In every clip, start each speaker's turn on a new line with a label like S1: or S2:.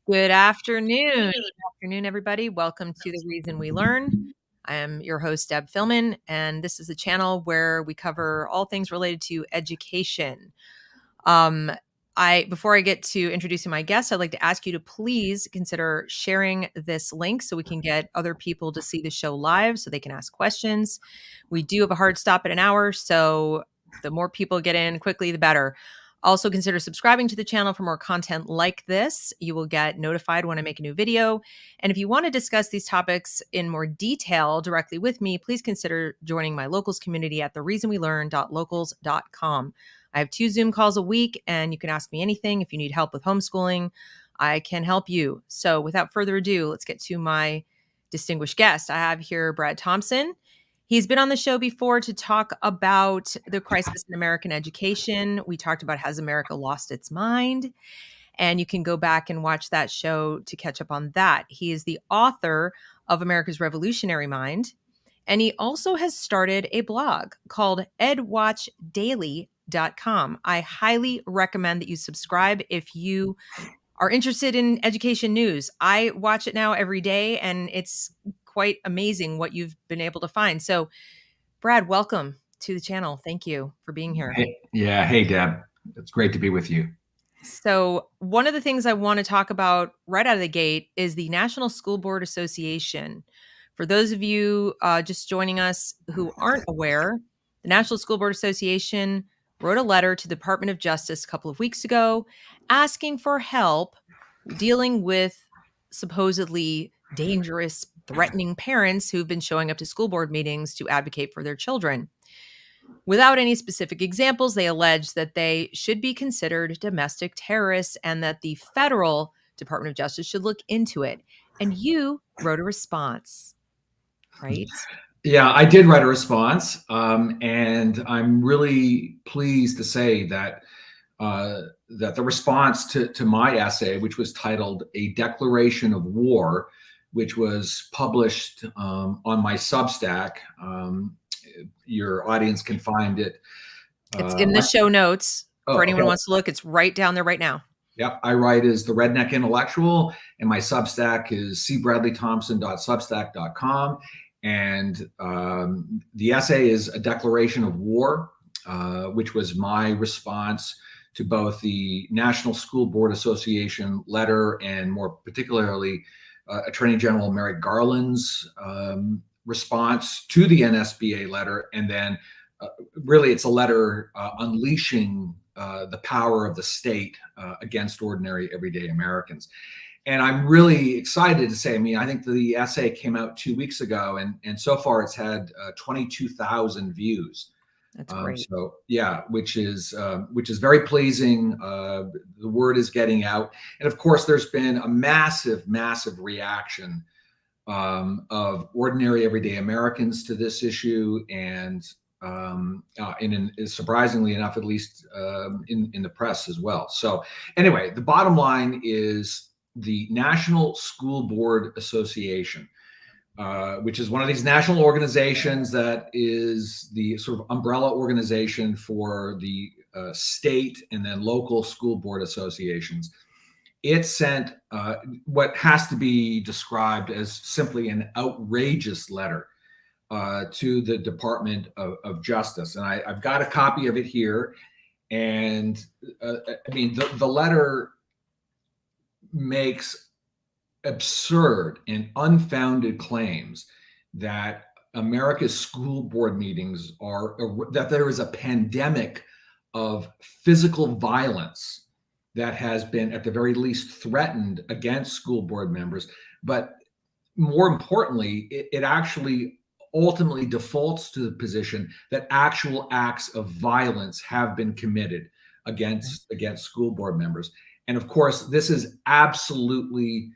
S1: Good afternoon. Good afternoon, everybody. Welcome to The Reason We Learn. I am your host, Deb Philman, and this is a channel where we cover all things related to education. Before I get to introducing my guest, I'd like to ask you to please consider sharing this link so we can get other people to see the show live so they can ask questions. We do have a hard stop at an hour, so the more people get in quickly, the better. Also, consider subscribing to the channel for more content like this. You will get notified when I make a new video. And if you want to discuss these topics in more detail directly with me, please consider joining my locals community at thereasonwelearn.locals.com. I have 2 Zoom calls a week, and you can ask me anything. If you need help with homeschooling, I can help you. So without further ado, let's get to my distinguished guest. I have here Brad Thompson. He's been on the show before to talk about the crisis in American education. We talked about Has America Lost Its Mind? And you can go back and watch that show to catch up on that. He is the author of America's Revolutionary Mind. And he also has started a blog called edwatchdaily.com. I highly recommend that you subscribe if you are interested in education news. I watch it now every day, and it's quite amazing what you've been able to find. So, Brad, welcome to the channel. Thank you for being here.
S2: Hey, Deb. It's great to be with you.
S1: So, one of the things I want to talk about right out of the gate is the National School Board Association. For those of you just joining us who aren't aware, the National School Board Association wrote a letter to the Department of Justice a couple of weeks ago asking for help dealing with supposedly dangerous, threatening parents who've been showing up to school board meetings to advocate for their children. Without any specific examples, they allege that they should be considered domestic terrorists and that the federal Department of Justice should look into it. And you wrote a response, right?
S2: Yeah, I did write a response, and I'm really pleased to say that that the response to my essay, which was titled "A Declaration of War," which was published on my Substack. Your audience can find it.
S1: It's in the show notes for anyone who wants to look. It's right down there right now.
S2: Yep, I write as the Redneck Intellectual, and my Substack is cbradleythompson.substack.com. And the essay is a declaration of war, which was my response to both the National School Board Association letter and more particularly Attorney General Merrick Garland's response to the NSBA letter. And then really it's a letter unleashing the power of the state against ordinary everyday Americans. And I'm really excited to say, I think the essay came out 2 weeks ago, and so far it's had 22,000 views.
S1: That's great.
S2: So yeah, which is very pleasing. The word is getting out, and of course, there's been a massive reaction of ordinary everyday Americans to this issue, and surprisingly enough, at least in the press as well. So anyway, the bottom line is the National School Board Association, which is one of these national organizations that is the sort of umbrella organization for the state and then local school board associations. It sent what has to be described as simply an outrageous letter to the Department of Justice. And I've got a copy of it here. And the letter makes absurd and unfounded claims that America's school board meetings that there is a pandemic of physical violence that has been at the very least threatened against school board members. But more importantly, it actually ultimately defaults to the position that actual acts of violence have been committed against school board members. And of course, this is absolutely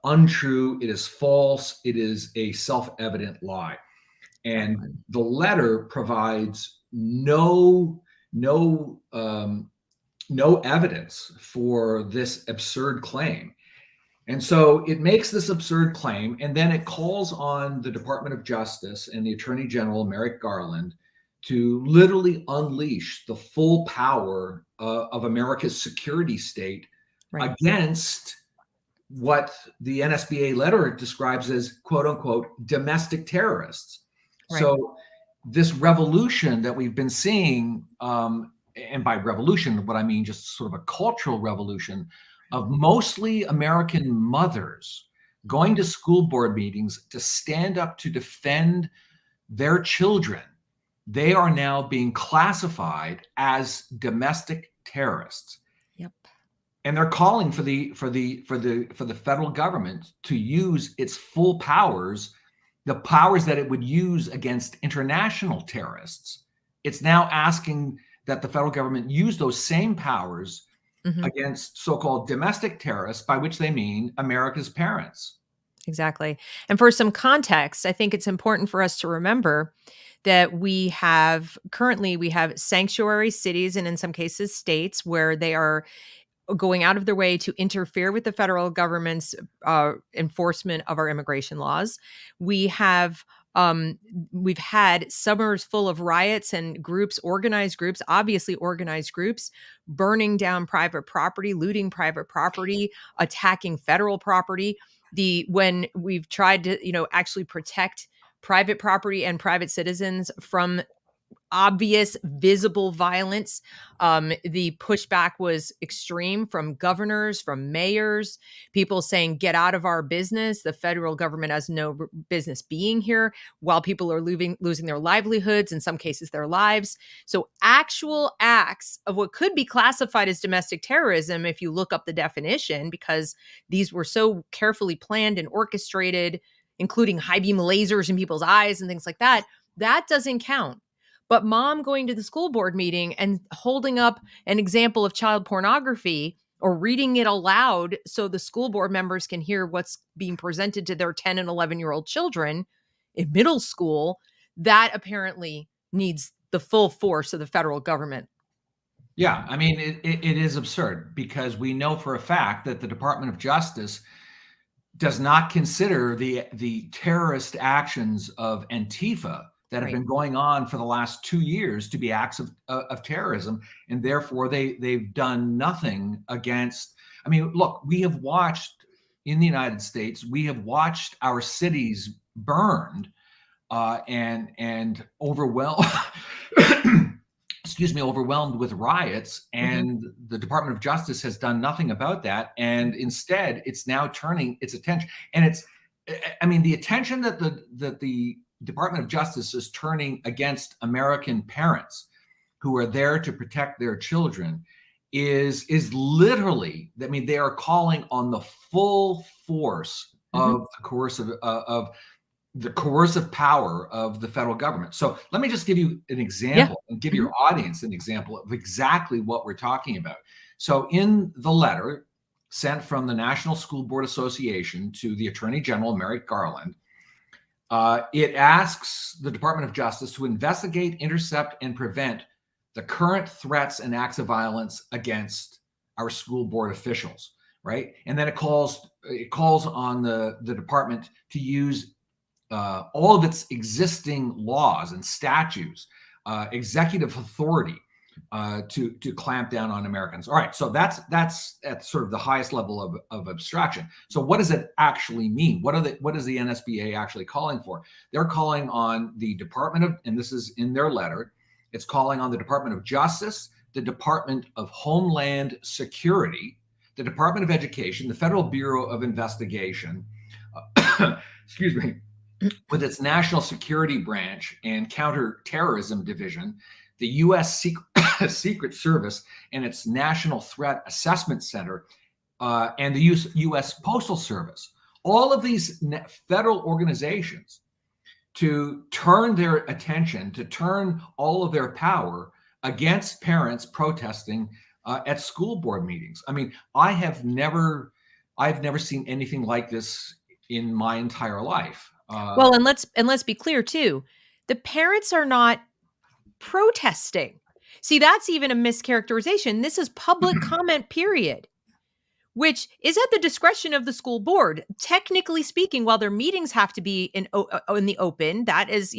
S2: untrue. It is false. It is a self-evident lie. And the letter provides no evidence for this absurd claim. And so it makes this absurd claim, and then it calls on the Department of Justice and the Attorney General, Merrick Garland, to literally unleash the full power of America's security state
S1: Right.
S2: against what the NSBA letter describes as quote unquote domestic terrorists.
S1: Right.
S2: So this revolution that we've been seeing, and by revolution, what I mean just sort of a cultural revolution of mostly American mothers going to school board meetings to stand up to defend their children. They are now being classified as domestic terrorists.
S1: Yep.
S2: And they're calling for the federal government to use its full powers, the powers that it would use against international terrorists. It's now asking that the federal government use those same powers
S1: Mhm.
S2: against so-called domestic terrorists, by which they mean America's parents.
S1: Exactly. And for some context, I think it's important for us to remember that we have sanctuary cities and in some cases states where they are going out of their way to interfere with the federal government's enforcement of our immigration laws. We have we've had summers full of riots and organized groups, obviously organized groups, burning down private property, looting private property, attacking federal property. When we've tried to, actually protect private property and private citizens from obvious, visible violence. The pushback was extreme from governors, from mayors, people saying, get out of our business. The federal government has no business being here while people are losing their livelihoods, in some cases, their lives. So, actual acts of what could be classified as domestic terrorism, if you look up the definition, because these were so carefully planned and orchestrated, including high beam lasers in people's eyes and things like that, that doesn't count. But mom going to the school board meeting and holding up an example of child pornography or reading it aloud so the school board members can hear what's being presented to their 10 and 11-year-old children in middle school, that apparently needs the full force of the federal government.
S2: Yeah, I mean, it is absurd because we know for a fact that the Department of Justice does not consider the terrorist actions of Antifa that have
S1: Right.
S2: been going on for the last 2 years to be acts of terrorism, and therefore they've done nothing against. I mean, look, we have watched in the United States, we have watched our cities burned and overwhelmed. Excuse me, overwhelmed with riots,
S1: Mm-hmm.
S2: and the Department of Justice has done nothing about that. And instead, it's now turning its attention. And I mean, the attention that the Department of Justice is turning against American parents who are there to protect their children is literally, I mean, they are calling on the full force
S1: Mm-hmm.
S2: of the coercive power of the federal government. So let me just give you an
S1: Yeah.
S2: example and give
S1: Mm-hmm.
S2: your audience an example of exactly what we're talking about. So in the letter sent from the National School Board Association to the Attorney General, Merrick Garland, it asks the Department of Justice to investigate, intercept, and prevent the current threats and acts of violence against our school board officials, right? And then it calls on the department to use all of its existing laws and statutes, executive authority to clamp down on Americans. All right, so that's at sort of the highest level of abstraction. So what does it actually mean? What is the NSBA actually calling for? They're calling on the Department of, and this is in their letter, it's calling on the Department of Justice, the Department of Homeland Security, the Department of Education, the Federal Bureau of Investigation, excuse me, with its National Security Branch and Counterterrorism Division, the U.S. Secret Service and its National Threat Assessment Center, and the U.S. Postal Service. All of these federal organizations to turn their attention, to turn all of their power against parents protesting at school board meetings. I mean, I've never seen anything like this in my entire life.
S1: Well, and let's be clear too. The parents are not protesting. See, that's even a mischaracterization. This is public comment period. which is at the discretion of the school board. Technically speaking, while their meetings have to be in the open, that is,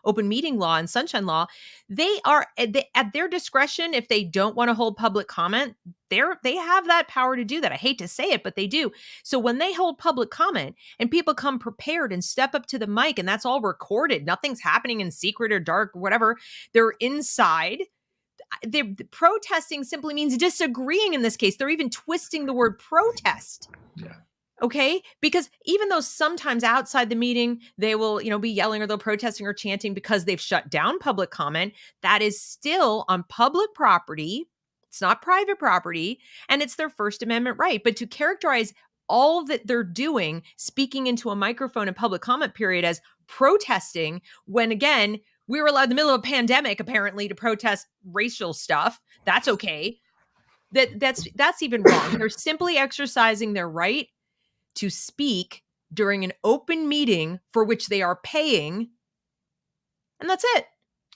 S1: open meeting law and sunshine law, they are at their discretion. If they don't want to hold public comment, they have that power to do that. I hate to say it, but they do. So when they hold public comment and people come prepared and step up to the mic, and that's all recorded, nothing's happening in secret or dark, whatever, they're inside. The protesting simply means disagreeing in this case. They're even twisting the word protest.
S2: Yeah.
S1: Okay. Because even though sometimes outside the meeting, they will, be yelling or they'll protesting or chanting because they've shut down public comment, that is still on public property. It's not private property, and it's their First Amendment right. But to characterize all that they're doing, speaking into a microphone in public comment period, as protesting, when again, we were allowed in the middle of a pandemic, apparently, to protest racial stuff. That's okay. That's even wrong. They're simply exercising their right to speak during an open meeting for which they are paying, and that's it.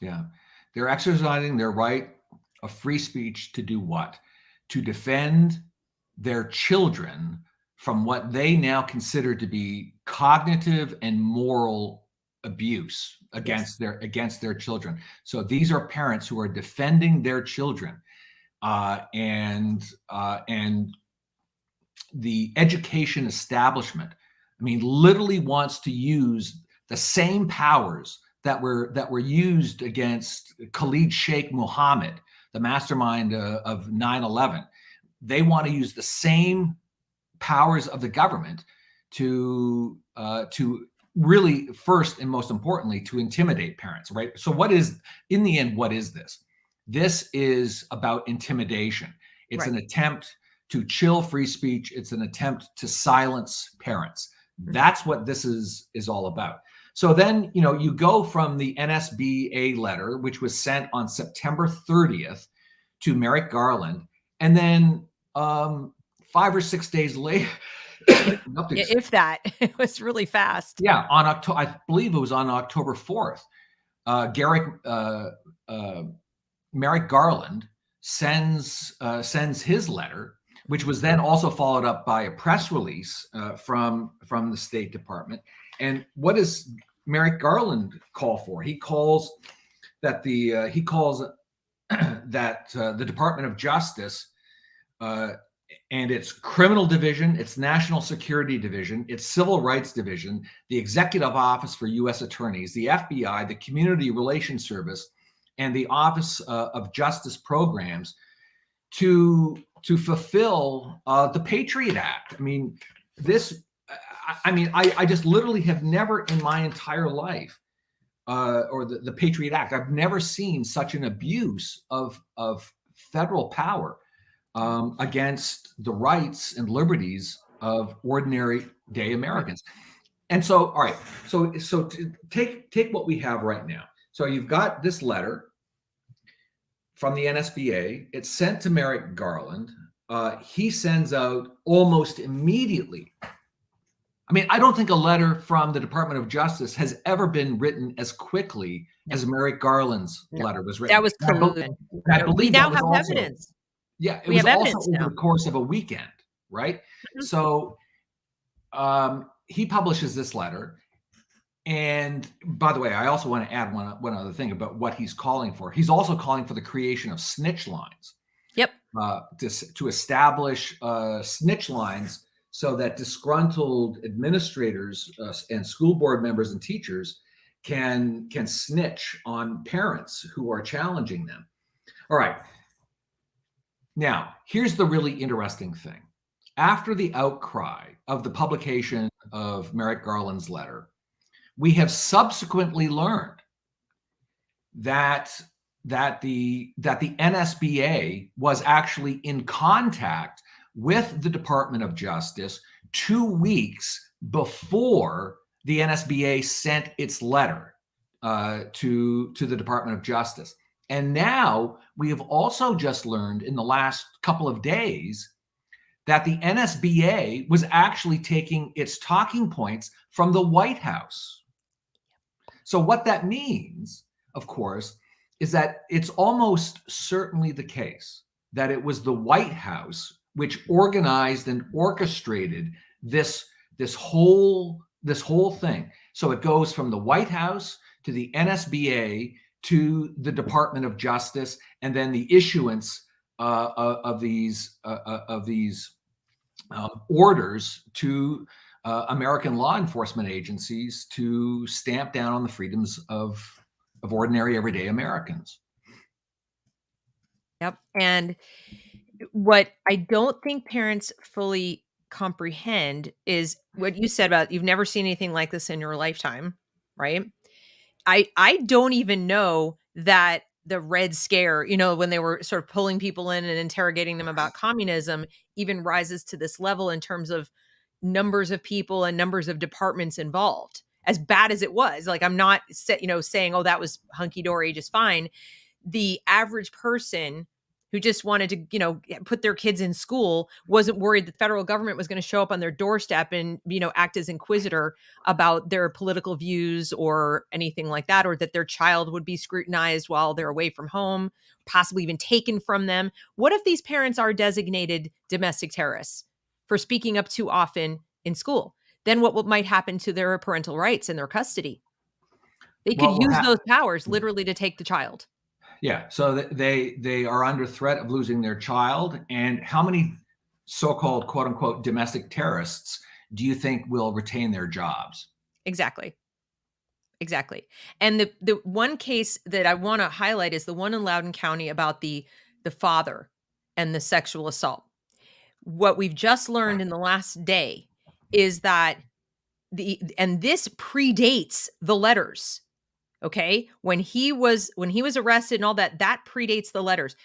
S2: Yeah. They're exercising their right of free speech to do what? To defend their children from what they now consider to be cognitive and moral abuse against their children. So these are parents who are defending their children, and the education establishment, literally wants to use the same powers that were used against Khalid Sheikh Mohammed, the mastermind of 9/11. They want to use the same powers of the government to really, first and most importantly, to intimidate parents, right? So in the end, what is this? This is about intimidation. It's an attempt to chill free speech. It's an attempt to silence parents. That's what this is all about. So then, you go from the NSBA letter, which was sent on September 30th to Merrick Garland, and then 5 or 6 days later,
S1: if that, it was really fast.
S2: Yeah, I believe it was on October 4th. Merrick Garland sends his letter, which was then also followed up by a press release from the State Department. And what does Merrick Garland call for? He calls that the Department of Justice and its criminal division, its national security division, its civil rights division, the executive office for U.S. attorneys, the FBI, the Community Relations Service, and the Office of Justice Programs to fulfill the Patriot Act. I just literally have never in my entire life, or the Patriot Act, I've never seen such an abuse of federal power against the rights and liberties of ordinary day Americans. And so, all right, so to take what we have right now. So you've got this letter from the NSBA. It's sent to Merrick Garland. He sends out almost immediately. I don't think a letter from the Department of Justice has ever been written as quickly as Merrick Garland's letter was written.
S1: That was collusion.
S2: We
S1: now have evidence.
S2: Yeah, it was also over the course of a weekend, right? Mm-hmm. So he publishes this letter. And by the way, I also want to add one other thing about what he's calling for. He's also calling for the creation of snitch lines.
S1: Yep.
S2: To establish snitch lines so that disgruntled administrators and school board members and teachers can snitch on parents who are challenging them. All right. Now, here's the really interesting thing. After the outcry of the publication of Merrick Garland's letter, we have subsequently learned that the NSBA was actually in contact with the Department of Justice 2 weeks before the NSBA sent its letter to the Department of Justice. And now we have also just learned in the last couple of days that the NSBA was actually taking its talking points from the White House. So what that means, of course, is that it's almost certainly the case that it was the White House which organized and orchestrated this whole thing. So it goes from the White House to the NSBA to the Department of Justice, and then the issuance of these orders to American law enforcement agencies to stamp down on the freedoms of ordinary, everyday Americans.
S1: Yep. And what I don't think parents fully comprehend is what you said about you've never seen anything like this in your lifetime, right? I don't even know that the Red Scare, when they were sort of pulling people in and interrogating them about communism, even rises to this level in terms of numbers of people and numbers of departments involved. As bad as it was, like I'm not saying, oh, that was hunky dory, just fine. The average person who just wanted to, put their kids in school wasn't worried the federal government was going to show up on their doorstep and, act as inquisitor about their political views or anything like that, or that their child would be scrutinized while they're away from home, possibly even taken from them. What if these parents are designated domestic terrorists for speaking up too often in school? Then what might happen to their parental rights and their custody? They could use those powers literally to take the child.
S2: Yeah, so they are under threat of losing their child. And how many so-called quote unquote domestic terrorists do you think will retain their jobs?
S1: Exactly. And the one case that I want to highlight is the one in Loudoun County about the father and the sexual assault. What we've just learned in the last day is that and this predates the letters. Okay? When he was arrested and all that predates the letters.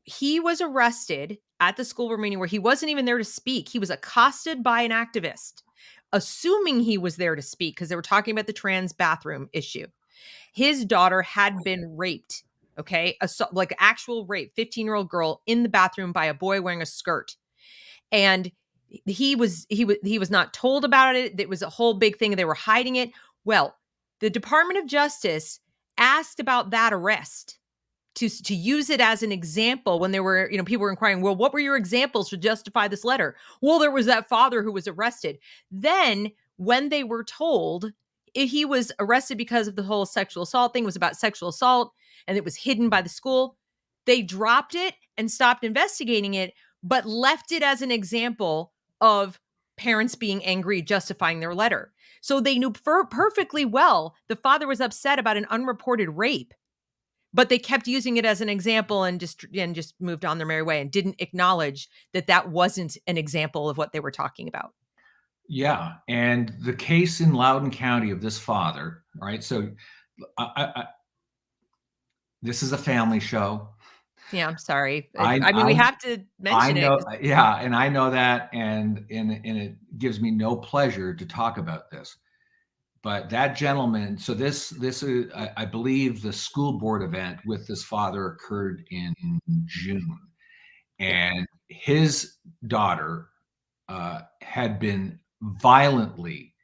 S1: He was arrested at the school board meeting where he wasn't even there to speak. He was accosted by an activist, assuming he was there to speak because they were talking about the trans bathroom issue. His daughter had been raped, okay? Like actual rape, 15-year-old girl in the bathroom by a boy wearing a skirt. And he was not told about it. It was a whole big thing. They were hiding it. Well, the Department of Justice asked about that arrest to use it as an example when there were, people were inquiring, well, what were your examples to justify this letter? Well, there was that father who was arrested. Then when they were told he was arrested because of the whole sexual assault thing, was about sexual assault, and it was hidden by the school, they dropped it and stopped investigating it, but left it as an example of parents being angry, justifying their letter. So they knew perfectly well the father was upset about an unreported rape, but they kept using it as an example and just moved on their merry way and didn't acknowledge that wasn't an example of what they were talking about.
S2: Yeah, and the case in Loudoun County of this father, right? So this is a family show.
S1: Yeah, I'm sorry. I mean, we have to mention it.
S2: Yeah, and I know that, and it gives me no pleasure to talk about this. But that gentleman, so this is, I believe, the school board event with this father occurred in June, and his daughter had been violently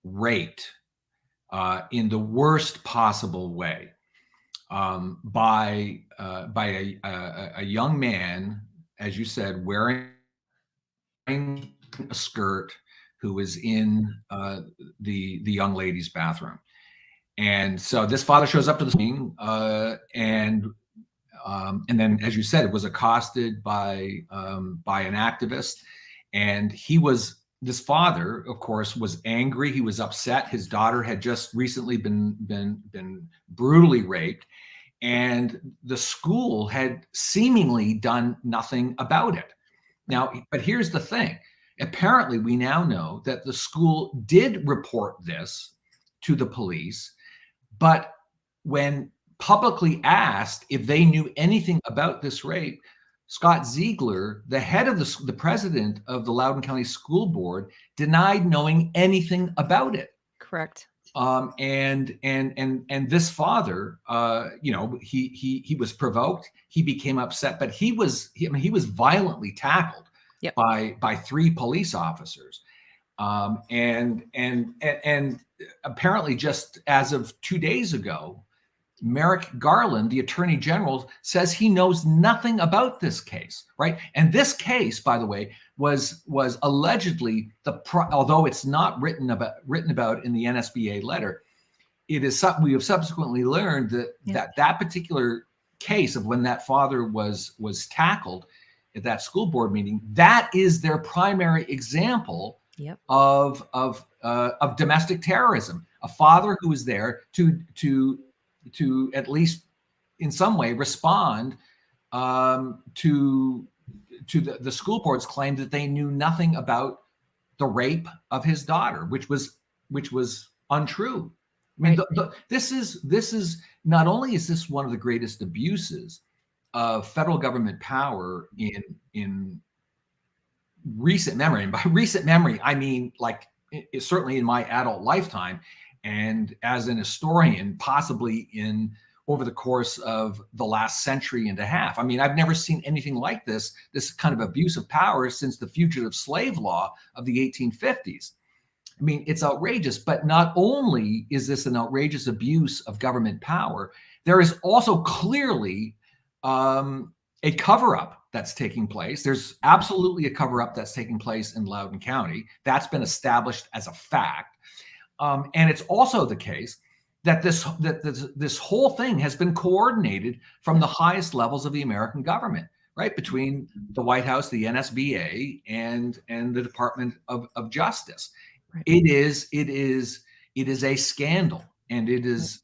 S2: raped in the worst possible way by a young man, as you said, wearing a skirt, who was in the young lady's bathroom. And so this father shows up to the meeting, and then, as you said, it was accosted by an activist, and this father, of course, was angry. He was upset. His daughter had just recently been brutally raped, and the school had seemingly done nothing about it. Now, but here's the thing. Apparently, we now know that the school did report this to the police, but when publicly asked if they knew anything about this rape, Scott Ziegler, the head of the president of the Loudoun County School Board, denied knowing anything about it.
S1: Correct.
S2: And this father, he was provoked. He became upset, but he was violently tackled by 3 police officers. And apparently, just as of 2 days ago, Merrick Garland, the Attorney General, says he knows nothing about this case, right? And this case, by the way, was allegedly although it's not written about in the NSBA letter, it is we have subsequently learned that particular case of when that father was tackled at that school board meeting, that is their primary example of domestic terrorism. A father who is there to at least in some way respond to the school board's claim that they knew nothing about the rape of his daughter, which was untrue. I mean, this is not only is this one of the greatest abuses of federal government power in recent memory, and by recent memory I mean like certainly in my adult lifetime, and as an historian, possibly over the course of the last century and a half. I mean, I've never seen anything like this kind of abuse of power since the fugitive slave law of the 1850s. I mean, it's outrageous, but not only is this an outrageous abuse of government power, there is also clearly a cover-up that's taking place. There's absolutely a cover-up that's taking place in Loudoun County. That's been established as a fact. And it's also the case that this whole thing has been coordinated from the highest levels of the American government, right? Between the White House, the NSBA, and the Department of Justice. Right. It is a scandal, and it is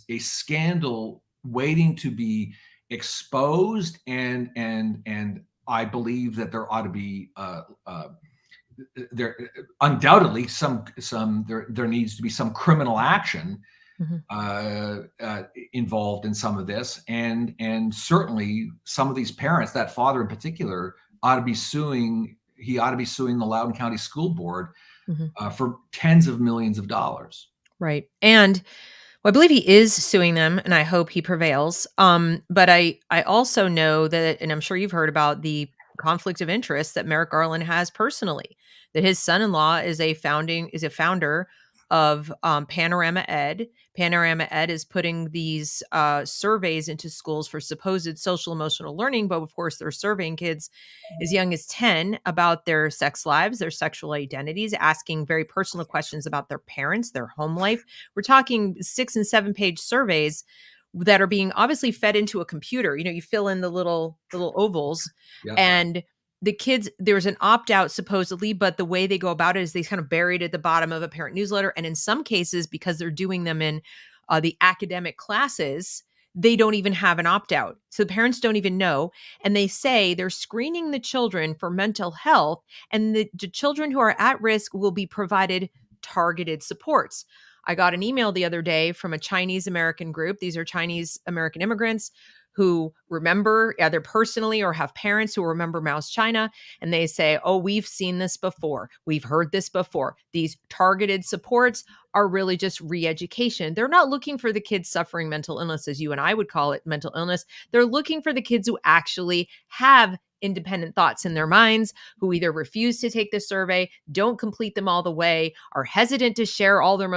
S2: a scandal waiting to be exposed, and I believe that there ought to be there undoubtedly there needs to be some criminal action involved in some of this, and certainly some of these parents, that father in particular, ought to be suing. He ought to be suing the Loudoun County School Board for tens of millions of dollars.
S1: Right. And I believe he is suing them, and I hope he prevails. But I also know that, and I'm sure you've heard about the conflict of interest that Merrick Garland has personally, that his son-in-law is a founder of Panorama Ed. Panorama Ed is putting these surveys into schools for supposed social emotional learning, but of course they're surveying kids as young as 10 about their sex lives, their sexual identities, asking very personal questions about their parents, their home life. We're talking 6 and 7 page surveys that are being obviously fed into a computer. You fill in the little ovals, and the kids, there's an opt-out supposedly, but the way they go about it is they kind of bury it at the bottom of a parent newsletter. And in some cases, because they're doing them in the academic classes, they don't even have an opt-out. So the parents don't even know. And they say they're screening the children for mental health, and the children who are at risk will be provided targeted supports. I got an email the other day from a Chinese American group. These are Chinese American immigrants who remember either personally or have parents who remember Mao's China. And they say, oh, we've seen this before. We've heard this before. These targeted supports are really just re-education. They're not looking for the kids suffering mental illness, as you and I would call it, mental illness. They're looking for the kids who actually have independent thoughts in their minds, who either refuse to take the survey, don't complete them all the way, are hesitant to share all their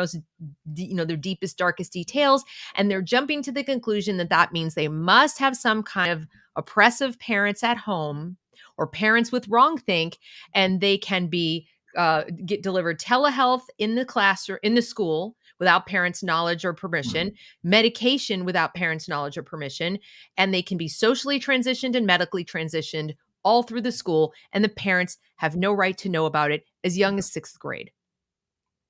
S1: their deepest, darkest details. And they're jumping to the conclusion that that means they must have some kind of oppressive parents at home or parents with wrongthink, and they can be get delivered telehealth in the class or in the school without parents' knowledge or permission, medication without parents' knowledge or permission, and they can be socially transitioned and medically transitioned all through the school, and the parents have no right to know about it as young as 6th grade.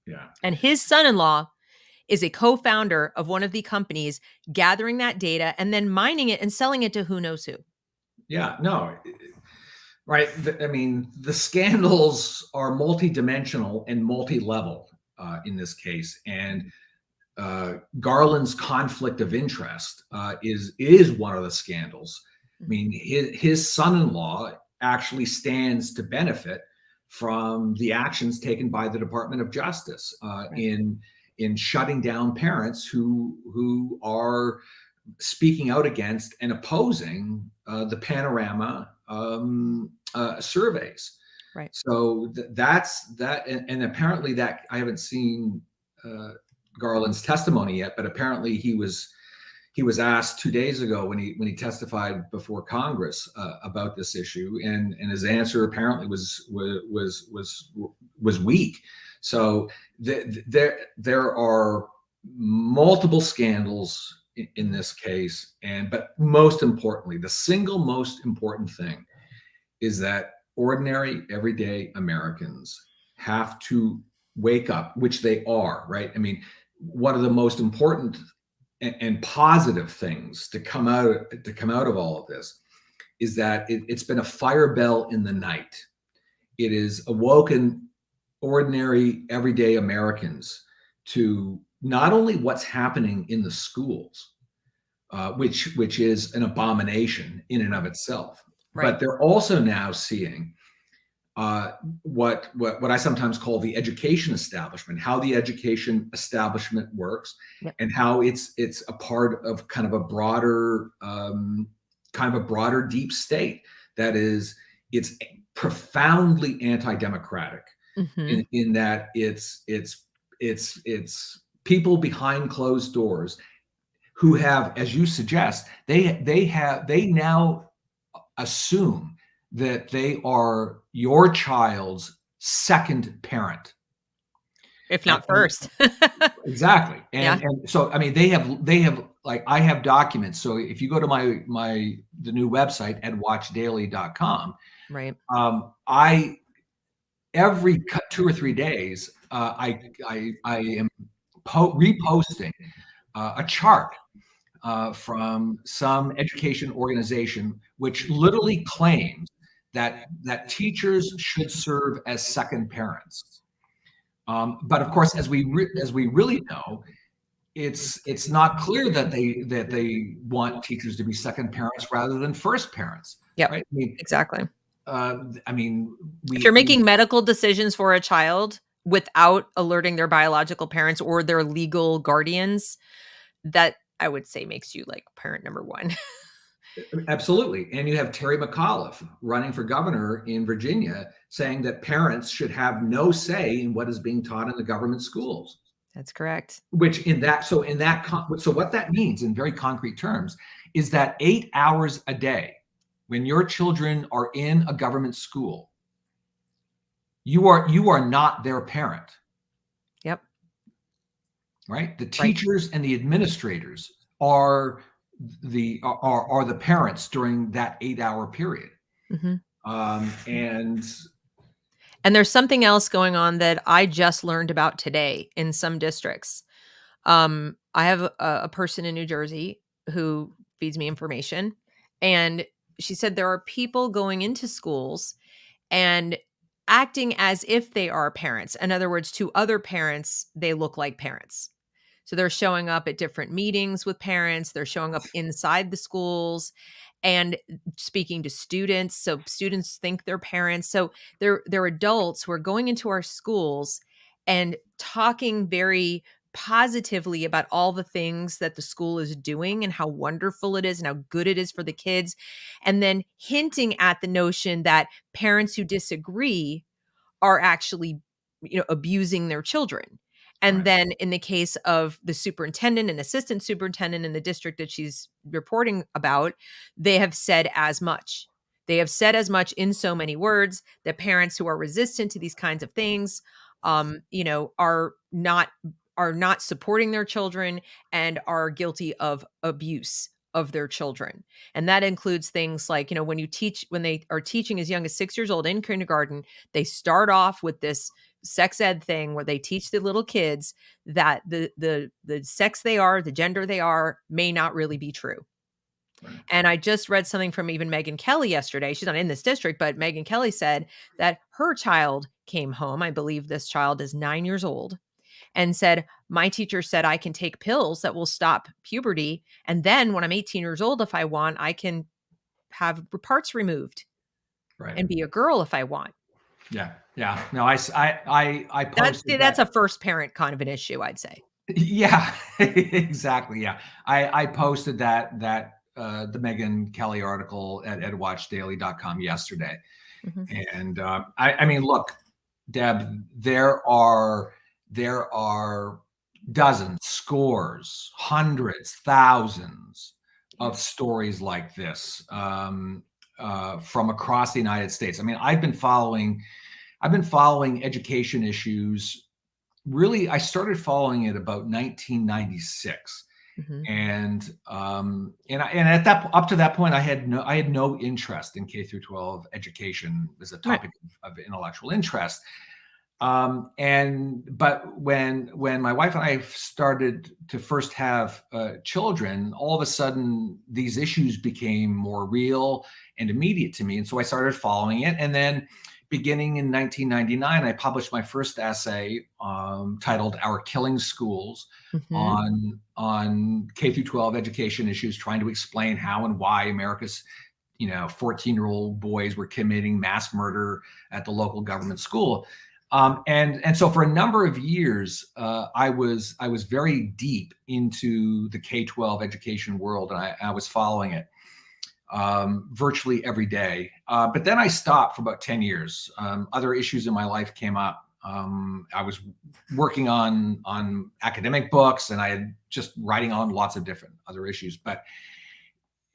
S2: Yeah.
S1: And his son-in-law is a co-founder of one of the companies gathering that data and then mining it and selling it to who knows who.
S2: Yeah, no. Right. I mean, the scandals are multidimensional and multi-level in this case. And Garland's conflict of interest is one of the scandals. I mean, his son-in-law actually stands to benefit from the actions taken by the Department of Justice in shutting down parents who are speaking out against and opposing the Panorama surveys.
S1: Right.
S2: So that's that, and apparently that I haven't seen Garland's testimony yet, but apparently he was he was asked 2 days ago when he testified before Congress about this issue, and his answer apparently was weak. So there are multiple scandals in this case, but most importantly, the single most important thing is that ordinary, everyday Americans have to wake up, which they are, right? I mean, one of the most important and positive things to come out of all of this is that it's been a fire bell in the night. It has awoken ordinary, everyday Americans to not only what's happening in the schools, which is an abomination in and of itself,
S1: Right.
S2: but they're also now seeing what I sometimes call the education establishment, how the education establishment works,
S1: Yep.
S2: and how it's a part of kind of a broader deep state that it's profoundly anti-democratic
S1: Mm-hmm.
S2: in that it's people behind closed doors who have, as you suggest, they now assume that they are your child's second parent,
S1: If not first.
S2: exactly.
S1: Yeah.
S2: And so, I mean, they have like, I have documents. So if you go to the new website, edwatchdaily.com,
S1: Right.
S2: I every 2 or 3 days, I am reposting a chart from some education organization which literally claims that teachers should serve as second parents. But of course, as we really know, it's not clear that they want teachers to be second parents rather than first parents.
S1: Yep.
S2: Right?
S1: Exactly.
S2: I mean,
S1: If you're making medical decisions for a child without alerting their biological parents or their legal guardians, that I would say makes you like parent number one.
S2: Absolutely. And you have Terry McAuliffe running for governor in Virginia saying that parents should have no say in what is being taught in the government schools.
S1: That's correct.
S2: So what that means in very concrete terms is that 8 hours a day, when your children are in a government school, you are not their parent.
S1: Yep.
S2: Right? The teachers and the administrators are the parents during that 8-hour period.
S1: Mm-hmm.
S2: And
S1: there's something else going on that I just learned about today in some districts. I have a person in New Jersey who feeds me information, and she said there are people going into schools and acting as if they are parents. In other words, to other parents, they look like parents. So they're showing up at different meetings with parents. They're showing up inside the schools and speaking to students. So students think they're parents. So they're adults who are going into our schools and talking very positively about all the things that the school is doing and how wonderful it is and how good it is for the kids. And then hinting at the notion that parents who disagree are actually, abusing their children. And then in the case of the superintendent and assistant superintendent in the district that she's reporting about, they have said as much. They have said as much in so many words that parents who are resistant to these kinds of things, are not supporting their children and are guilty of abuse of their children. And that includes things like, when they are teaching as young as 6 years old in kindergarten, they start off with this sex ed thing where they teach the little kids that the sex they are, the gender they are, may not really be true. Right. And I just read something from even Megyn Kelly yesterday. She's not in this district, but Megyn Kelly said that her child came home. I believe this child is 9 years old, and said, my teacher said I can take pills that will stop puberty. And then when I'm 18 years old, if I want, I can have parts removed and be a girl if I want.
S2: Yeah. Yeah. No, I posted
S1: that's a first parent kind of an issue, I'd say.
S2: Yeah, exactly. Yeah. I posted that the Megyn Kelly article at edwatchdaily.com yesterday. Mm-hmm. And I mean, look, Deb, there are dozens, scores, hundreds, thousands
S1: Yeah.
S2: of stories like this from across the United States. I mean, I've been following education issues. Really, I started following it about 1996,
S1: Mhm.
S2: and at that up to that point, I had no interest in K through 12 education as a
S1: Right.
S2: topic of intellectual interest. But when my wife and I started to first have children, all of a sudden these issues became more real and immediate to me, and so I started following it. And then, beginning in 1999, I published my first essay titled "Our Killing Schools"
S1: Mhm.
S2: on K through 12 education issues, trying to explain how and why America's 14-year-old boys were committing mass murder at the local government school. And so for a number of years, I was very deep into the K-12 education world, and I was following it virtually every day. But then I stopped for about 10 years. Other issues in my life came up. I was working on academic books, and I had just writing on lots of different other issues. But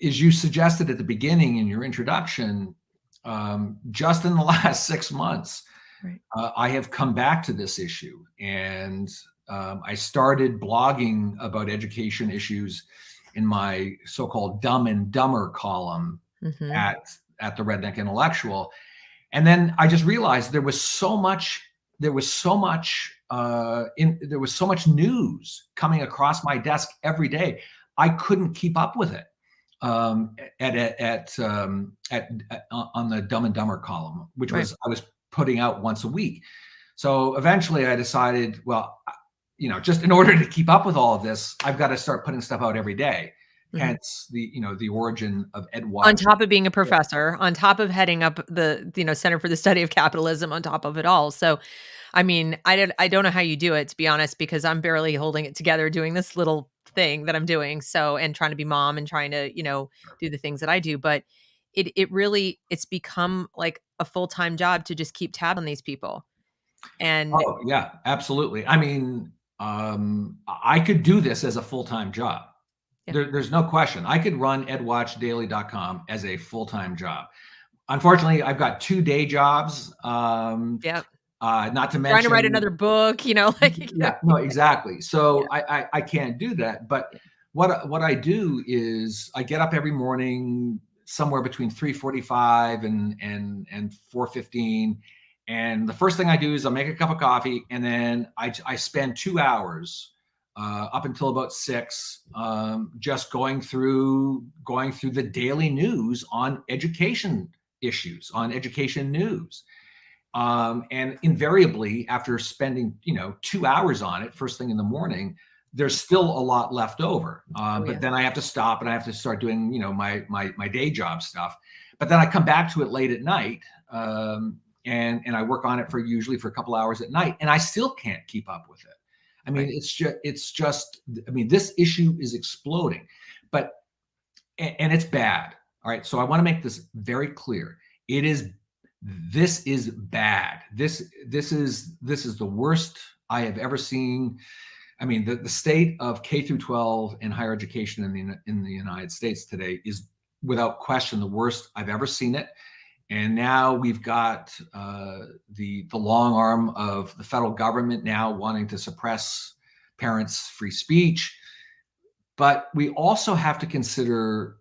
S2: as you suggested at the beginning in your introduction, just in the last 6 months,
S1: Right.
S2: I have come back to this issue, and I started blogging about education issues in my so-called Dumb and Dumber column
S1: Mhm.
S2: at at the Redneck Intellectual. And then I just realized there was so much news coming across my desk every day. I couldn't keep up with it on the Dumb and Dumber column, which
S1: Right.
S2: was I was putting out once a week. So eventually I decided, well, just in order to keep up with all of this, I've got to start putting stuff out every day.
S1: Mhm.
S2: Hence the origin of
S1: On
S2: EdWatch.
S1: top of being a professor, on top of heading up the, Center for the Study of Capitalism, on top of it all. So, I mean, I don't know how you do it, to be honest, because I'm barely holding it together doing this little thing that I'm doing. So, and trying to be mom and trying to, do the things that I do, but it really it's become like a full-time job to just keep tab on these people. And
S2: Oh, yeah, absolutely. I mean, I could do this as a full-time job.
S1: yeah.
S2: There's no question. I could run edwatchdaily.com as a full-time job. Unfortunately, I've got 2 day jobs,
S1: Yep.
S2: not to
S1: Trying to write
S2: mention.
S1: another book,
S2: Yeah, no, exactly.
S1: yeah.
S2: So I can't do that. But
S1: Yeah.
S2: what I do is I get up every morning somewhere between 3:45 and 4:15, and the first thing I do is I'll make a cup of coffee, and then I spend 2 hours up until about 6 just going through the daily news on education issues, on education news. And invariably, after spending 2 hours on it first thing in the morning, there's still a lot left over.
S1: Oh,
S2: But
S1: yeah.
S2: then I have to stop and I have to start doing my day job stuff. But then I come back to it late at night, and I work on it usually for a couple hours at night, and I still can't keep up with it. I mean,
S1: Right.
S2: it's just. I mean, this issue is exploding, but and it's bad. All right, so I want to make this very clear. It is This is bad. This is the worst I have ever seen. I mean, the state of K through 12 and higher education in the United States today is without question the worst I've ever seen it. And now we've got the long arm of the federal government now wanting to suppress parents' free speech. But we also have to consider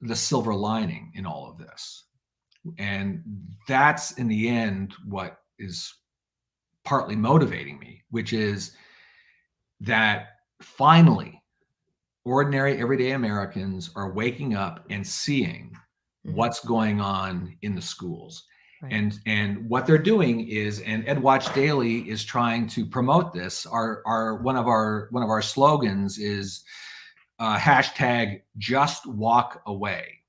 S2: the silver lining in all of this. And that's in the end what is partly motivating me, which is that finally ordinary everyday Americans are waking up and seeing
S1: Mhm.
S2: what's going on in the schools.
S1: Right.
S2: And what they're doing is, and EdWatch Daily is trying to promote this. Our one of our slogans is hashtag just walk away.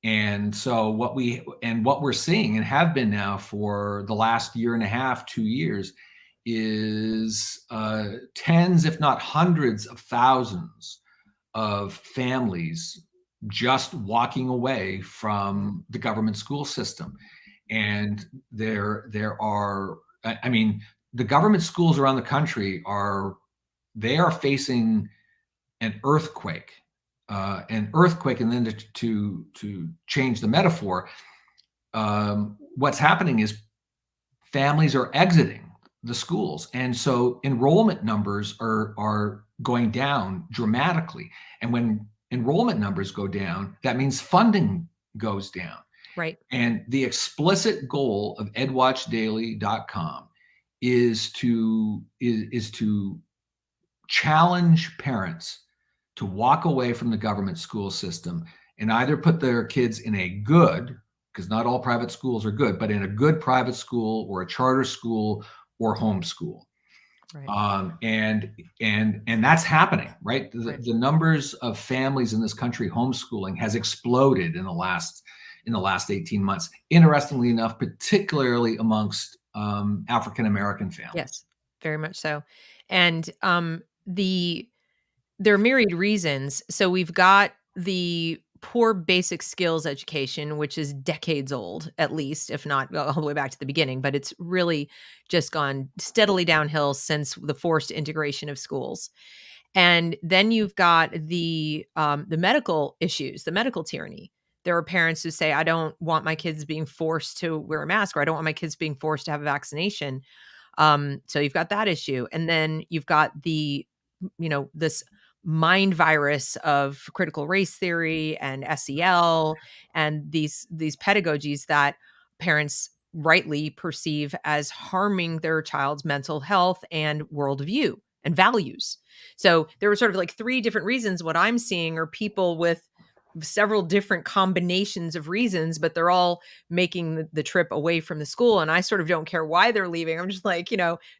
S2: And so what we're seeing and have been now for the last year and a half, 2 years, is tens, if not hundreds of thousands of families just walking away from the government school system. And there are, I mean, the government schools around the country are they are facing an earthquake. And then to change the metaphor, what's happening is families are exiting the schools, and so enrollment numbers are going down dramatically. And when enrollment numbers go down, that means funding goes down.
S1: Right.
S2: And the explicit goal of edwatchdaily.com is to challenge parents to walk away from the government school system and either put their kids in a good, because not all private schools are good, but in a good private school or a charter school or homeschool.
S1: Right.
S2: And that's happening, right?
S1: Right.
S2: The numbers of families in this country homeschooling has exploded in the last 18 months. Interestingly enough, particularly amongst African American families.
S1: Yes, very much so. And there are myriad reasons. So we've got the poor basic skills education, which is decades old, at least, if not all the way back to the beginning, but it's really just gone steadily downhill since the forced integration of schools. And then you've got the medical issues, the medical tyranny. There are parents who say, I don't want my kids being forced to wear a mask, or I don't want my kids being forced to have a vaccination. So you've got that issue. And then you've got this mind virus of critical race theory and SEL and these pedagogies that parents rightly perceive as harming their child's mental health and worldview and values. So there were sort of like three different reasons. What I'm seeing are people with several different combinations of reasons, but they're all making the trip away from the school. And I sort of don't care why they're leaving. I'm just like,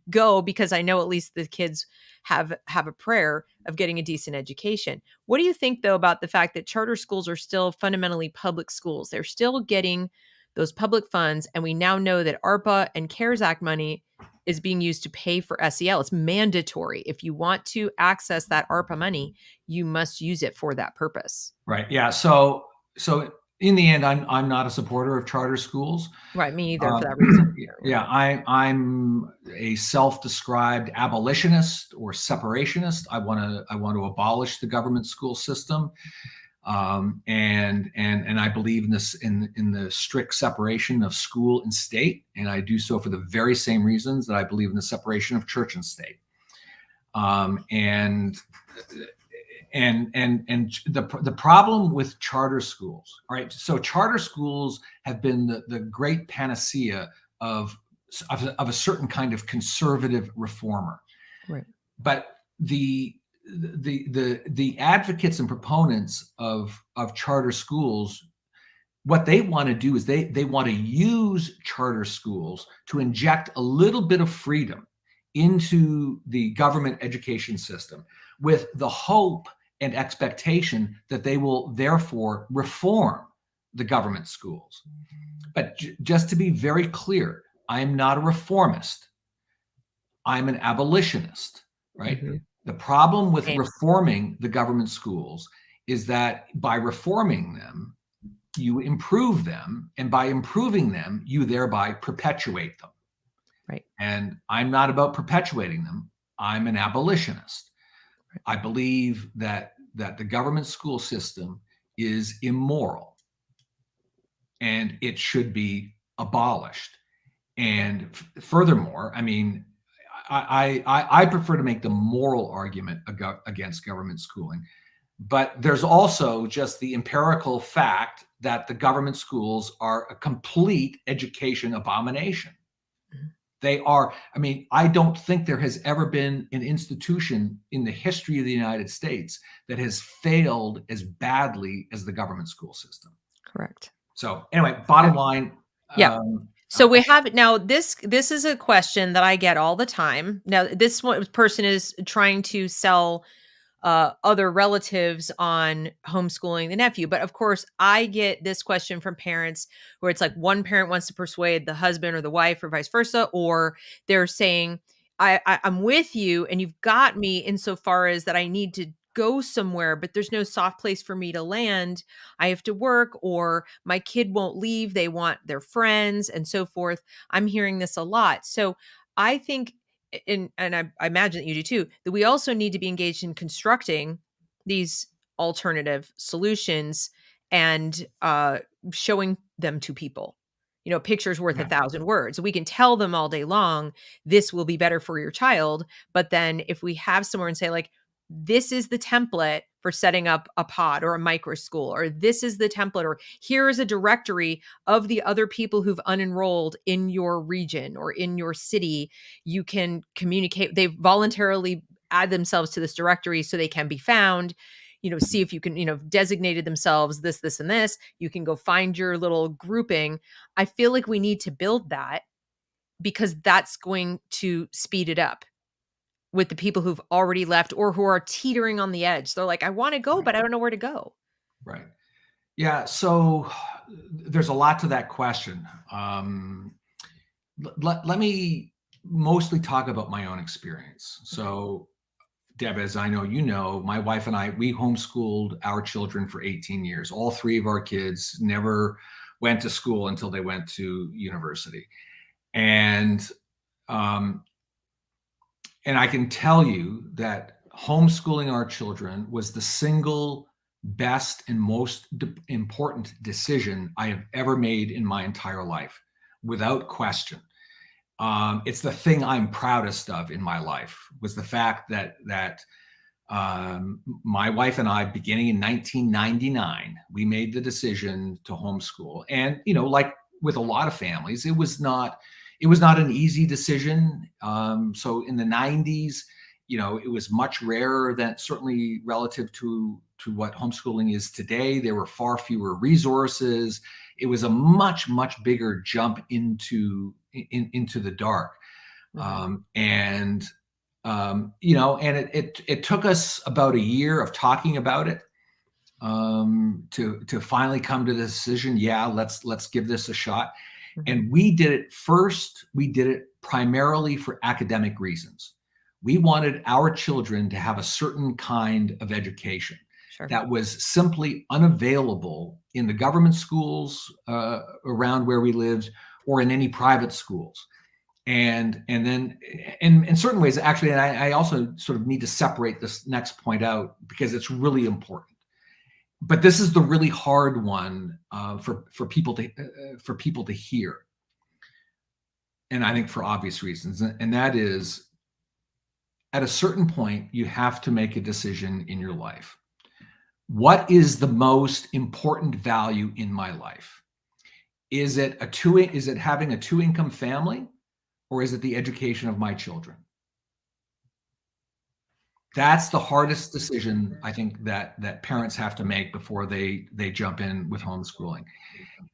S1: go, because I know at least the kids have a prayer of getting a decent education. What do you think, though, about the fact that charter schools are still fundamentally public schools? They're still getting those public funds. And we now know that ARPA and CARES Act money is being used to pay for SEL. It's mandatory. If you want to access that ARPA money, you must use it for that purpose.
S2: Right. Yeah. So in the end, I'm not a supporter of charter schools.
S1: Right. Me either, for that reason.
S2: Yeah. I'm a self-described abolitionist or separationist. I want to abolish the government school system. And I believe in this, in the strict separation of school and state. And I do so for the very same reasons that I believe in the separation of church and state. And the problem with charter schools, all right? So charter schools have been the great panacea of a certain kind of conservative reformer.
S1: Right.
S2: But the advocates and proponents of charter schools, what they want to do is they want to use charter schools to inject a little bit of freedom into the government education system with the hope and expectation that they will therefore reform the government schools. But just to be very clear, I am not a reformist. I'm an abolitionist, right? Mm-hmm. The problem with reforming the government schools is that by reforming them, you improve them, and by improving them, you thereby perpetuate them.
S1: Right.
S2: And I'm not about perpetuating them. I'm an abolitionist. Right. I believe that the government school system is immoral and it should be abolished. And furthermore, I mean, I prefer to make the moral argument against government schooling, but there's also just the empirical fact that the government schools are a complete education abomination. Mm-hmm. They are, I mean, I don't think there has ever been an institution in the history of the United States that has failed as badly as the government school system.
S1: Correct.
S2: So anyway, bottom line.
S1: Yeah. So we have now this is a question that I get all the time. Now this person is trying to sell other relatives on homeschooling the nephew. But of course, I get this question from parents where it's like one parent wants to persuade the husband or the wife or vice versa, or they're saying, I'm with you and you've got me insofar as that I need to go somewhere, but there's no soft place for me to land. I have to work, or my kid won't leave. They want their friends and so forth. I'm hearing this a lot. So I think and I imagine that you do too, that we also need to be engaged in constructing these alternative solutions and showing them to people. You know, a picture's worth a
S2: Yeah.
S1: thousand words. We can tell them all day long, this will be better for your child. But then if we have somewhere and say, like, this is the template for setting up a pod or a micro school, or this is the template, or here is a directory of the other people who've unenrolled in your region or in your city. You can communicate. They voluntarily add themselves to this directory so they can be found. You know, see if you can, designated themselves this, and this. You can go find your little grouping. I feel like we need to build that because that's going to speed it up with the people who've already left or who are teetering on the edge. They're like, I want to go,
S2: Right.
S1: but I don't know where to go.
S2: Right. Yeah. So there's a lot to that question. Let me mostly talk about my own experience.
S1: Okay.
S2: So, Deb, as I know you know, my wife and I, we homeschooled our children for 18 years. All three of our kids never went to school until they went to university. And um, and I can tell you that homeschooling our children was the single best and most important decision I have ever made in my entire life, without question. It's the thing I'm proudest of in my life, was the fact that my wife and I, beginning in 1999, we made the decision to homeschool. And, like with a lot of families, it was not an easy decision. So in the 90s, it was much rarer, than certainly relative to what homeschooling is today. There were far fewer resources. It was a much, much bigger jump into the dark.
S1: Mhm.
S2: And it took us about a year of talking about it, to finally come to the decision. Yeah, let's give this a shot.
S1: Mhm.
S2: And we did it first. We did it primarily for academic reasons. We wanted our children to have a certain kind of education
S1: Sure.
S2: that was simply unavailable in the government schools around where we lived, or in any private schools. And then in certain ways, actually, and I also sort of need to separate this next point out because it's really important. But this is the really hard one, for people to hear, and I think for obvious reasons, and that is, at a certain point, you have to make a decision in your life. What is the most important value in my life? Is it having a two-income family, or is it the education of my children? That's the hardest decision, I think, that parents have to make before they jump in with homeschooling.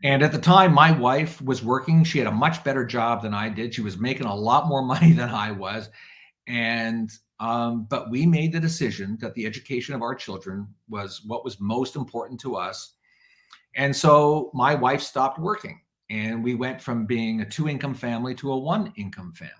S2: And at the time, my wife was working. She had a much better job than I did. She was making a lot more money than I was. And but we made the decision that the education of our children was what was most important to us. And so my wife stopped working, and we went from being a two-income family to a one-income family.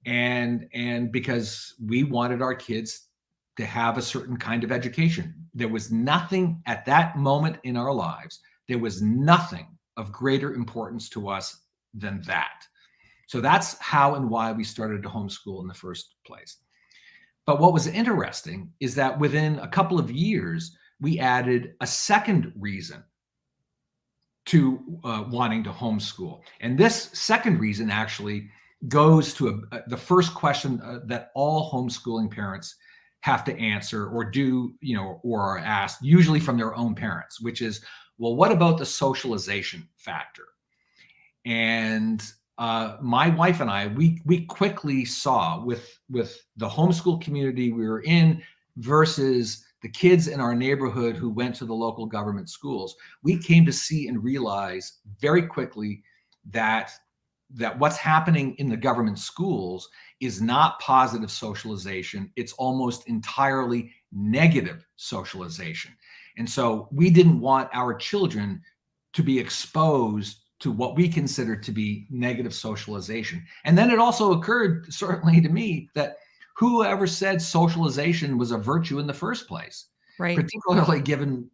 S2: And because we wanted our kids to have a certain kind of education, there was nothing at that moment in our lives, there was nothing of greater importance to us than that. So that's how and why we started to homeschool in the first place. But what was interesting is that within a couple of years, we added a second reason to wanting to homeschool. And this second reason actually goes to the first question that all homeschooling parents have to answer, or do, or are asked, usually from their own parents, which is, well, what about the socialization factor? And my wife and I, we quickly saw, with the homeschool community we were in versus the kids in our neighborhood who went to the local government schools, we came to see and realize very quickly that what's happening in the government schools is not positive socialization. It's almost entirely negative socialization. And so we didn't want our children to be exposed to what we consider to be negative socialization. And then it also occurred, certainly to me, that whoever said socialization was a virtue in the first place,
S1: Right.
S2: particularly given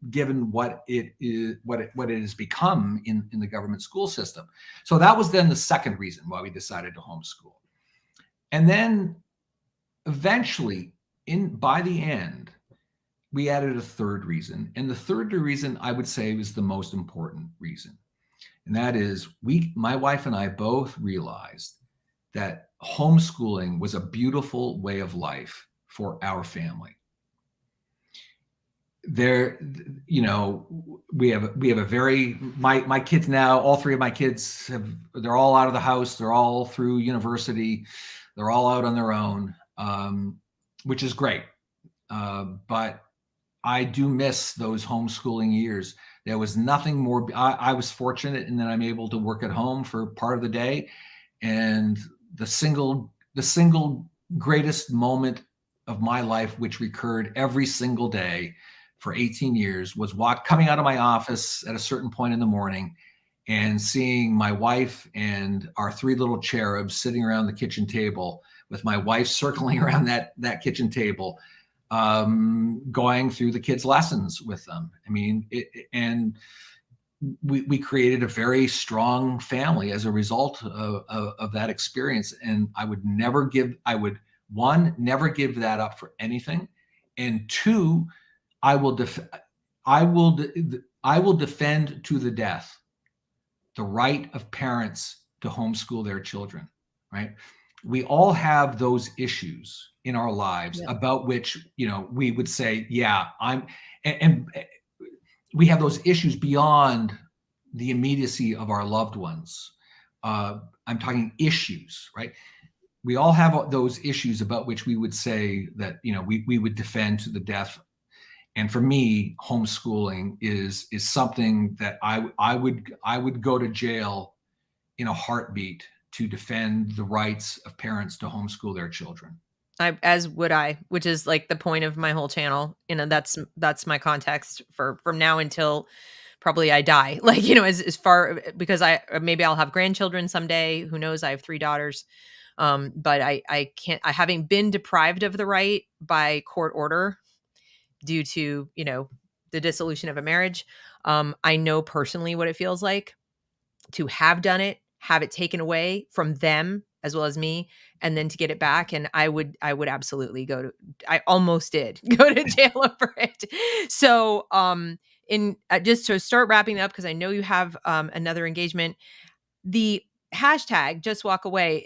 S2: what it has become in the government school system. So that was then the second reason why we decided to homeschool. And then eventually, by the end, we added a third reason. And the third reason I would say was the most important reason. And that is my wife and I both realized that homeschooling was a beautiful way of life for our family. There, we have a very, my kids now, all three of my kids they're all out of the house. They're all through university. They're all out on their own, which is great. But I do miss those homeschooling years. There was nothing more. I was fortunate in that I'm able to work at home for part of the day. And the single greatest moment of my life, which recurred every single day for 18 years, was coming out of my office at a certain point in the morning and seeing my wife and our three little cherubs sitting around the kitchen table, with my wife circling around that kitchen table, going through the kids' lessons with them. I mean, and we created a very strong family as a result of that experience. And I would never give that up for anything. And two, I will defend to the death the right of parents to homeschool their children, right? We all have those issues in our lives, yep, about which, we would say, yeah, and we have those issues beyond the immediacy of our loved ones. I'm talking issues, right? We all have those issues about which we would say that, we would defend to the death. And for me, homeschooling is something that I would go to jail in a heartbeat to defend the rights of parents to homeschool their children.
S1: As would I, which is like the point of my whole channel. That's my context from now until probably I die. Like, as far, because maybe I'll have grandchildren someday. Who knows? I have 3 daughters. But I can't, having been deprived of the right by court order due to, the dissolution of a marriage. I know personally what it feels like to have done it, have it taken away from them as well as me, and then to get it back. And I would absolutely I almost did go to jail over it. So, just to start wrapping up, because I know you have another engagement, the hashtag just walk away,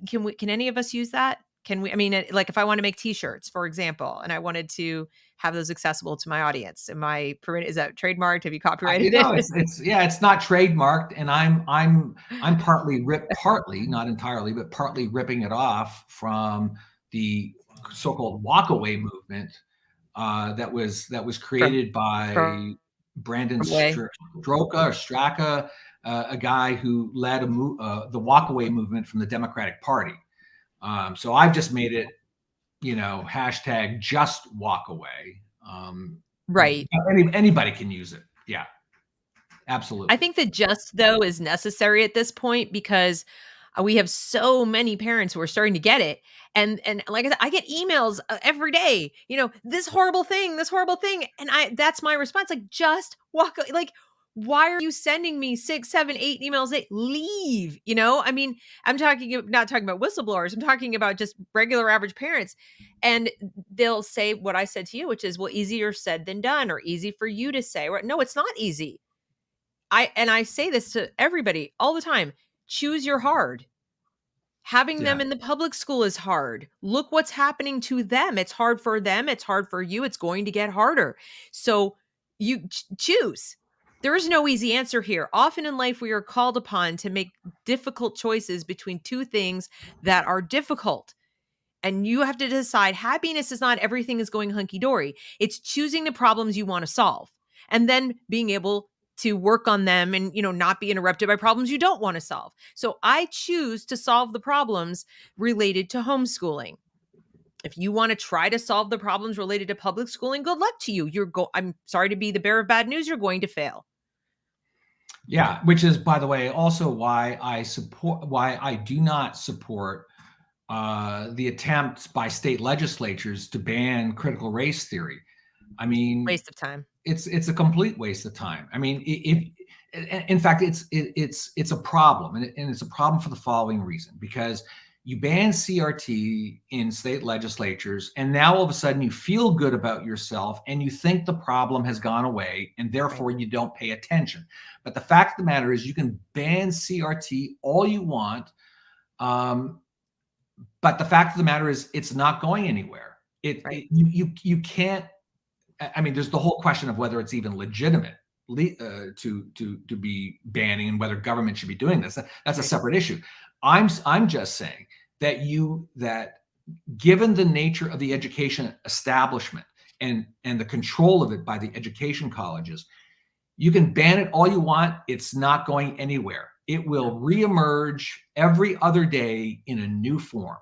S1: can any of us use that? Can we, like if I want to make t-shirts, for example, and I wanted to have those accessible to my audience, is that trademarked? Have you copyrighted it?
S2: It's not trademarked. And I'm partly, not entirely, but partly ripping it off from the so-called walkaway movement that was created by Brandon Straka, a guy who led the walkaway movement from the Democratic Party. So I've just made it, hashtag just walk away.
S1: Right.
S2: Anybody can use it. Yeah, absolutely.
S1: I think that just, though, is necessary at this point, because we have so many parents who are starting to get it. And like I said, I get emails every day, this horrible thing. And that's my response. Like, just walk, like, why are you sending me 6, 7, 8 emails? Leave, I'm not talking about whistleblowers. I'm talking about just regular average parents. And they'll say what I said to you, which is, well, easier said than done, or easy for you to say. No, it's not easy. I say this to everybody all the time. Choose your hard. Having them in the public school is hard. Look what's happening to them. It's hard for them. It's hard for you. It's going to get harder. So you choose. There is no easy answer here. Often in life, we are called upon to make difficult choices between 2 things that are difficult. And you have to decide. Happiness is not everything is going hunky-dory. It's choosing the problems you want to solve, and then being able to work on them and, not be interrupted by problems you don't want to solve. So I choose to solve the problems related to homeschooling. If you want to try to solve the problems related to public schooling, good luck to you. I'm sorry to be the bearer of bad news. You're going to fail.
S2: Yeah, which is, by the way, also why I do not support the attempts by state legislatures to ban critical race theory. I mean,
S1: waste of time.
S2: It's a complete waste of time. I mean, in fact, it's a problem, and it's a problem for the following reason. Because You ban CRT in state legislatures, and now all of a sudden you feel good about yourself and you think the problem has gone away, and therefore
S1: Right.
S2: you don't pay attention. But the fact of the matter is, you can ban CRT all you want, but the fact of the matter is, it's not going anywhere.
S1: Right.
S2: You can't. I mean, there's the whole question of whether it's even legitimate to be banning, and whether government should be doing this. That's a
S1: Right.
S2: separate issue. I'm just saying that given the nature of the education establishment and the control of it by the education colleges, you can ban it all you want. It's not going anywhere. It will reemerge every other day in a new form.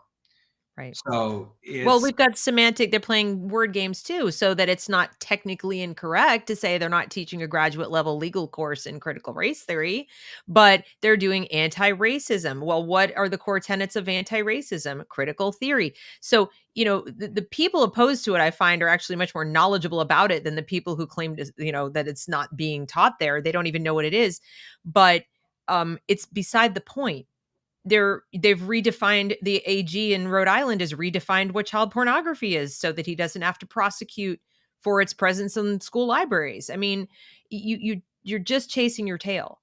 S1: Right.
S2: So
S1: Well,
S2: it's
S1: we've got semantic, they're playing word games too, so that it's not technically incorrect to say they're not teaching a graduate level legal course in critical race theory, but they're doing anti-racism. Well, what are the core tenets of anti-racism? Critical theory. So, the people opposed to it, I find, are actually much more knowledgeable about it than the people who claim to, that it's not being taught there. They don't even know what it is. But it's beside the point. They've redefined, the AG in Rhode Island has redefined what child pornography is so that he doesn't have to prosecute for its presence in school libraries. I mean, you're just chasing your tail.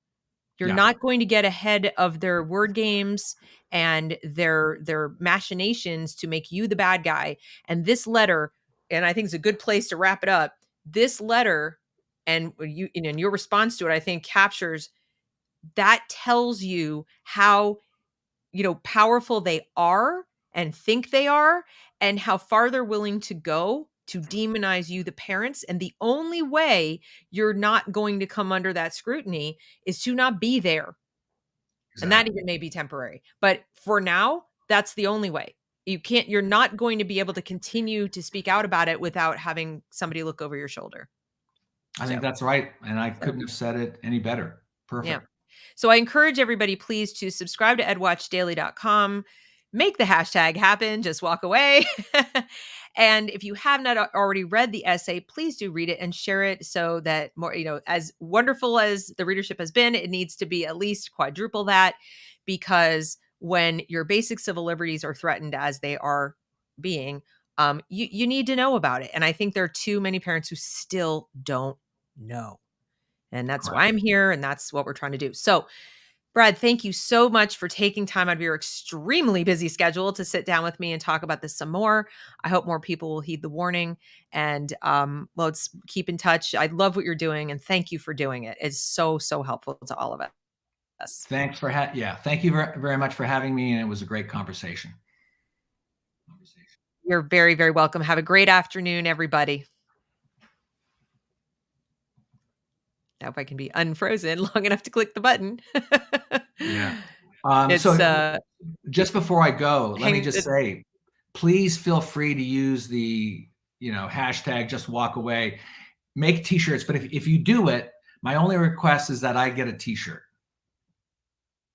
S1: You're
S2: yeah,
S1: not going to get ahead of their word games and their machinations to make you the bad guy. And this letter, and I think it's a good place to wrap it up. This letter and your response to it, I think captures that, tells you how powerful they are and think they are, and how far they're willing to go to demonize you, the parents. And the only way you're not going to come under that scrutiny is to not be there. And that
S2: exactly.
S1: even may be temporary. But for now, that's the only way. You're not going to be able to continue to speak out about it without having somebody look over your shoulder.
S2: I think
S1: So,
S2: that's right, and I
S1: so
S2: couldn't have said it any better.
S1: yeah.
S2: Perfect.
S1: So I encourage everybody, please, to subscribe to edwatchdaily.com. Make the hashtag happen. Just walk away. And if you have not already read the essay, please do read it and share it, so that more, as wonderful as the readership has been, it needs to be at least quadruple that, because when your basic civil liberties are threatened, as they are being, you need to know about it. And I think there are too many parents who still don't know. And that's why
S2: Correct.
S1: I'm here, and that's what we're trying to do. So, Brad, thank you so much for taking time out of your extremely busy schedule to sit down with me and talk about this some more. I hope more people will heed the warning, and let's keep in touch. I love what you're doing, and thank you for doing it. It's so, so helpful to all of us.
S2: Thanks for thank you very much for having me, and it was a great conversation.
S1: You're very, very welcome. Have a great afternoon, everybody. I hope I can be unfrozen long enough to click the button.
S2: Yeah.
S1: It's
S2: So just before I go, let me
S1: hang
S2: just
S1: it,
S2: say, please feel free to use the hashtag just walk away. Make t-shirts, but if you do it, my only request is that I get a t-shirt.